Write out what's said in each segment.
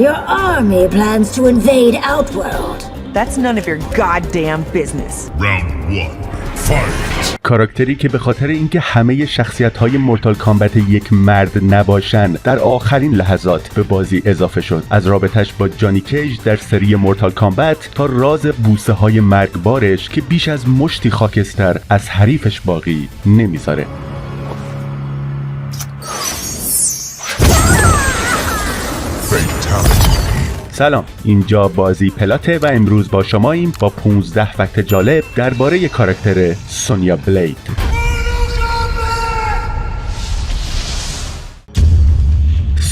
Your army plans to invade Outworld. That's none of your goddamn business. Round 1. Fight. کاراکتری که به خاطر اینکه همه شخصیت‌های مورتال کامبت یک مرد نباشن در آخرین لحظات به بازی اضافه شد. از رابطش با جانی کیج در سری مورتال کامبت تا راز بوسه‌های مرگبارش که بیش از مشتی خاکستر از حریفش باقی نمیذاره. سلام، اینجا بازی پلاته و امروز با شماییم با 15 فکت جالب درباره کاراکتر سونیا بلید.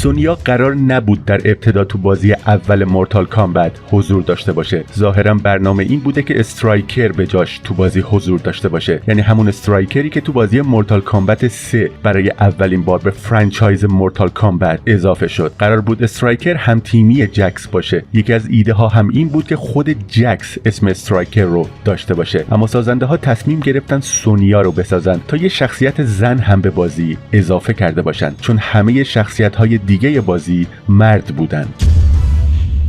سونیا قرار نبود در ابتدا تو بازی اول مورتال کامبت حضور داشته باشه. ظاهرا برنامه این بوده که استرایکر به جاش تو بازی حضور داشته باشه، یعنی همون استرایکری که تو بازی مورتال کامبت 3 برای اولین بار به فرانچایز مورتال کامبت اضافه شد. قرار بود استرایکر هم تیمی جکس باشه. یکی از ایده ها هم این بود که خود جکس اسم استرایکر رو داشته باشه، اما سازنده ها تصمیم گرفتن سونیا رو بسازن تا یه شخصیت زن هم به بازی اضافه کرده باشن، چون همه شخصیت های دیگه بازی مرد بودن.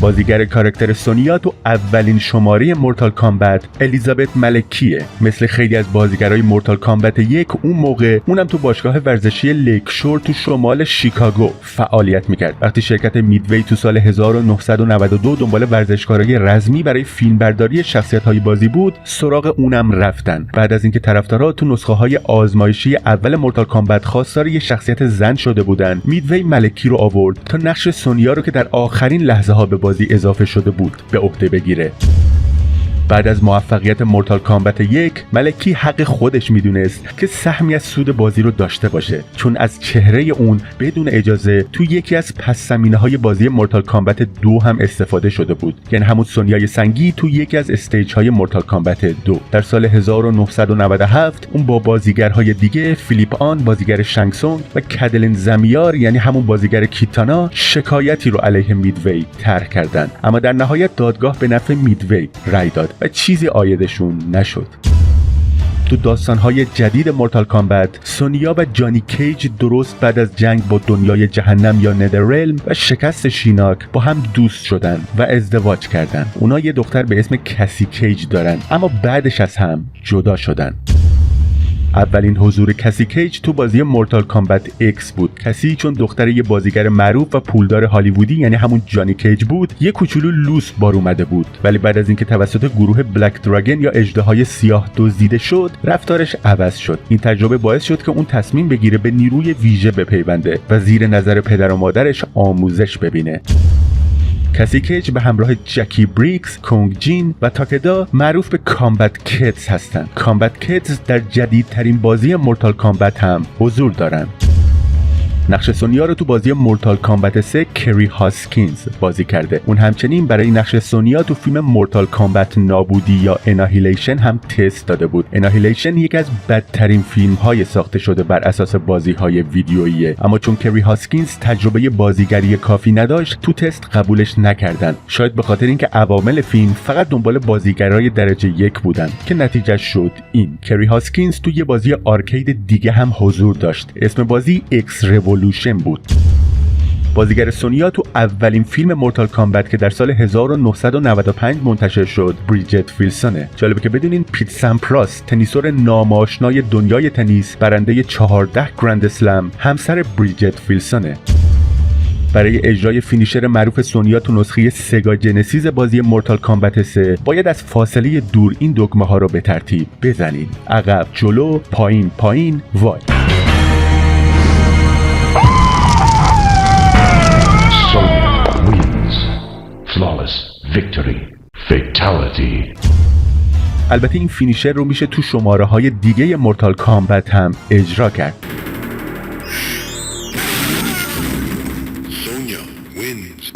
بازیگر کاراکتر سونیا تو اولین شماره مورتال کامبت الیزابت ملکیه. مثل خیلی از بازیگرای مورتال کامبت 1 اون موقع اونم تو باشگاه ورزشی لیکشور تو شمال شیکاگو فعالیت میکرد. وقتی شرکت میدوی تو سال 1992 دنبال ورزشکارای رزمی برای فیلمبرداری شخصیت‌های بازی بود، سراغ اونم رفتن. بعد از اینکه طرفدارا تو نسخه‌های آزمایشی اول مورتال کامبت خواستار یه شخصیت زن شده بودن، میدوی ملکی رو آورد تا نقش سونیا رو که در آخرین لحظه‌ها به بازی اضافه شده بود به عهده بگیره. بعد از موفقیت مورتال کامبت 1 ملکی حق خودش میدونست که سهمی از سود بازی رو داشته باشه، چون از چهره اون بدون اجازه تو یکی از پس زمینه‌های بازی مورتال کامبت 2 هم استفاده شده بود، یعنی همون سونیای سنگی تو یکی از استیج‌های مورتال کامبت 2. در سال 1997 اون با بازیگرهای دیگه فیلیپ آن بازیگر شانگسونگ و کدلین زمیار یعنی همون بازیگر کیتانا شکایتی رو علیه میدوی طرح کردن، اما در نهایت دادگاه به نفع میدوی رأی داد و چیزی عایدشون نشد. تو داستان‌های جدید مورتال کامبت سونیا و جانی کیج درست بعد از جنگ با دنیای جهنم یا ندررلم و شکست شیناک با هم دوست شدن و ازدواج کردن. اونا یه دختر به اسم کسی کیج دارن، اما بعدش از هم جدا شدن. اولین حضور کسی کیج تو بازی مورتال کامبت X بود. کسی چون دختر یه بازیگر معروف و پولدار هالیوودی یعنی همون جانی کیج بود، یه کوچولو لوس بار اومده بود، ولی بعد از اینکه توسط گروه بلک دراگن یا اژدهای سیاه دزدیده شد، رفتارش عوض شد. این تجربه باعث شد که اون تصمیم بگیره به نیروی ویژه بپیونده و زیر نظر پدر و مادرش آموزش ببینه. کسی کیج به همراه جکی بریکس، کونگ جین و تاکدا معروف به کامبت کدز هستند. کامبت کدز در جدیدترین بازی مورتال کامبت هم حضور دارند. نقش سونیا رو تو بازی مورتال کامبت 3 کری هاسکینز بازی کرده. اون همچنین برای نقش سونیا تو فیلم مورتال کامبت نابودی یا اناهیلیشن هم تست داده بود. اناهیلیشن یکی از بدترین فیلم‌های ساخته شده بر اساس بازی‌های ویدیوییه، اما چون کری هاسکینز تجربه بازیگری کافی نداشت تو تست قبولش نکردن. شاید به خاطر اینکه عوامل فیلم فقط دنبال بازیگرای درجه 1 بودن که نتیجه شد این. کری هاسکینز تو یه بازی آرکید دیگه هم حضور داشت. اسم بازی اکس بود. بازیگر سونیا تو اولین فیلم مورتال کامبت که در سال 1995 منتشر شد بریجت ویلسونه. جالبه که بدونین پیت سامپراس، تنیسور ناماشنای دنیای تنیس، برنده 14 گرند اسلم، همسر بریجت ویلسونه. برای اجرای فینیشر معروف سونیا تو نسخه سگا جنسیس بازی مورتال کامبت 3 باید از فاصله دور این دکمه ها رو به ترتیب بزنید: عقب، جلو، پایین، پایین، وای. Flawless victory. Fatality. البته این فینیشر رو میشه تو شماره های دیگه مورتال کامبت هم اجرا کرد. Sonya wins.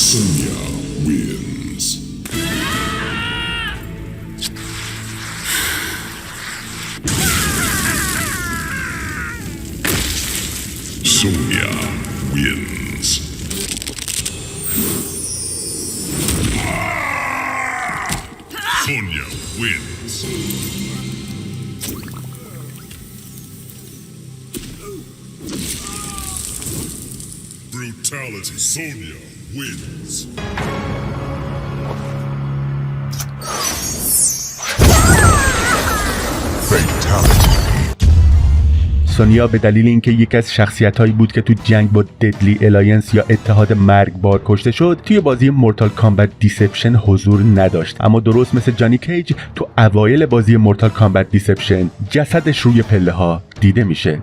Sonya wins. Sonya wins. wins. Brutality. Sonya wins. Fatality. سونیا به دلیل اینکه یکی از شخصیت‌هایی بود که تو جنگ با ددلی الاینس یا اتحاد مرگبار کشته شد، توی بازی مورتال کامبت دیسپشن حضور نداشت. اما درست مثل جانی کیج تو اوایل بازی مورتال کامبت دیسپشن جسدش روی پله‌ها دیده میشه.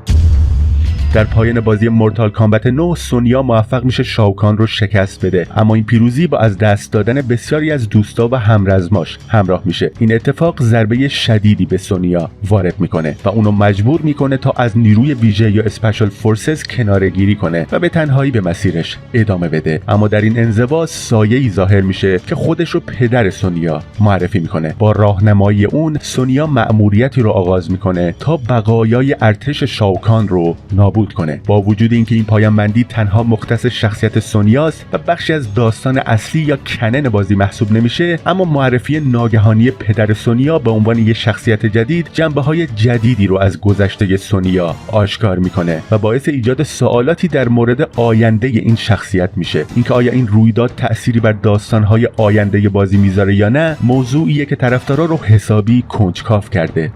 در پایان بازی مورتال کامبت 9 سونیا موفق میشه شاوکان رو شکست بده، اما این پیروزی با از دست دادن بسیاری از دوستا و همرزماش همراه میشه. این اتفاق ضربه شدیدی به سونیا وارد میکنه و اونو مجبور میکنه تا از نیروی ویژه یا اسپشیال فورسز کناره‌گیری کنه و به تنهایی به مسیرش ادامه بده. اما در این انزوا سایه‌ای ظاهر میشه که خودش رو پدر سونیا معرفی میکنه. با راهنمایی اون سونیا مأموریتی رو آغاز میکنه تا بقایای ارتش شاوکان رو نابود کنه. با وجود اینکه این پایان بندی تنها مختص شخصیت سونیاست و بخشی از داستان اصلی یا کنن بازی محسوب نمیشه، اما معرفی ناگهانی پدر سونیا به عنوان یک شخصیت جدید جنبه‌های جدیدی رو از گذشته سونیا آشکار میکنه و باعث ایجاد سوالاتی در مورد آینده این شخصیت میشه. اینکه آیا این رویداد تأثیری بر داستان‌های آینده بازی میذاره یا نه، موضوعیه که طرفدارا رو حسابی کنجکاو کرده.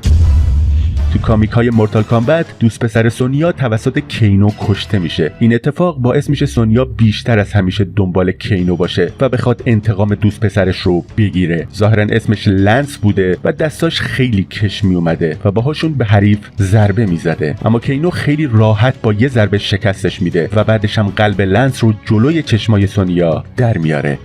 تو کامیک های مورتال کامبت دوست پسر سونیا توسط کینو کشته میشه. این اتفاق باعث میشه سونیا بیشتر از همیشه دنبال کینو باشه و بخواد انتقام دوست پسرش رو بگیره. ظاهرا اسمش لنس بوده و دستاش خیلی کش می اومده و باهاشون به حریف ضربه میزده، اما کینو خیلی راحت با یه ضربه شکستش میده و بعدش هم قلب لنس رو جلوی چشمای سونیا در میاره.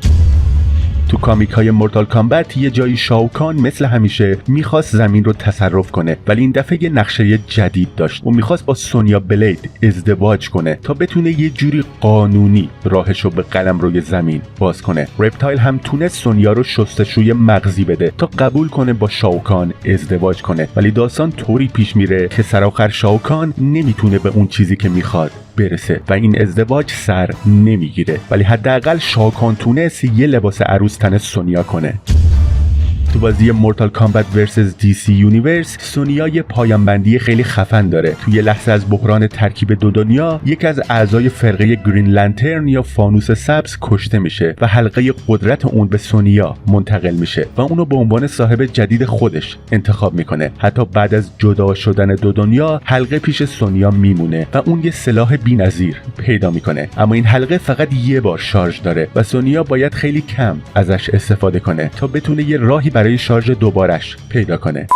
تو کامیک های مورتال کامبت یه جایی شاوکان مثل همیشه میخواست زمین رو تصرف کنه، ولی این دفعه یه نقشه جدید داشت. اون میخواست با سونیا بلید ازدواج کنه تا بتونه یه جوری قانونی راهشو به قلمروی زمین باز کنه. رپتایل هم تونست سونیا رو شستشوی مغزی بده تا قبول کنه با شاوکان ازدواج کنه، ولی داستان طوری پیش میره که سرآخر شاوکان نمیتونه به اون چیزی که میخواد برسه و این ازدواج سر نمیگیره، ولی حداقل شاوکان تونست یه لباس عروس تن سونیا کنه. تو بازی مورتال کامبت ورسز دی سی یونیورس سونیا یه پایان بندی خیلی خفن داره. توی لحظه از بحران ترکیب دو دنیا یکی از اعضای فرقه گرین لنترن یا فانوس سبز کشته میشه و حلقه قدرت اون به سونیا منتقل میشه و اونو به عنوان صاحب جدید خودش انتخاب میکنه. حتی بعد از جدا شدن دو دنیا حلقه پیش سونیا میمونه و اون یه سلاح بی‌نظیر پیدا میکنه، اما این حلقه فقط یه بار شارژ داره و سونیا باید خیلی کم ازش استفاده کنه تا بتونه یه راهی برای شارژ دوبارش پیدا کنه.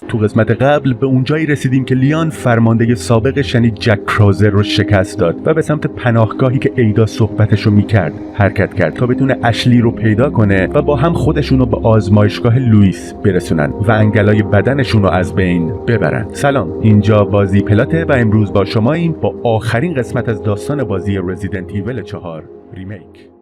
تو قسمت قبل به اونجایی رسیدیم که لیان فرمانده سابقش یعنی جک کرازر رو شکست داد و به سمت پناهگاهی که ایدا صحبتش رو میکرد حرکت کرد تا بتونه اشلی رو پیدا کنه و با هم خودشون رو به آزمایشگاه لوئیس برسونن و انگلای بدنشون رو از بین ببرن. سلام، اینجا بازی پلاته و امروز با شماییم با آخرین قسمت از داستان بازی رزیدنت ایول 4 ریمیک.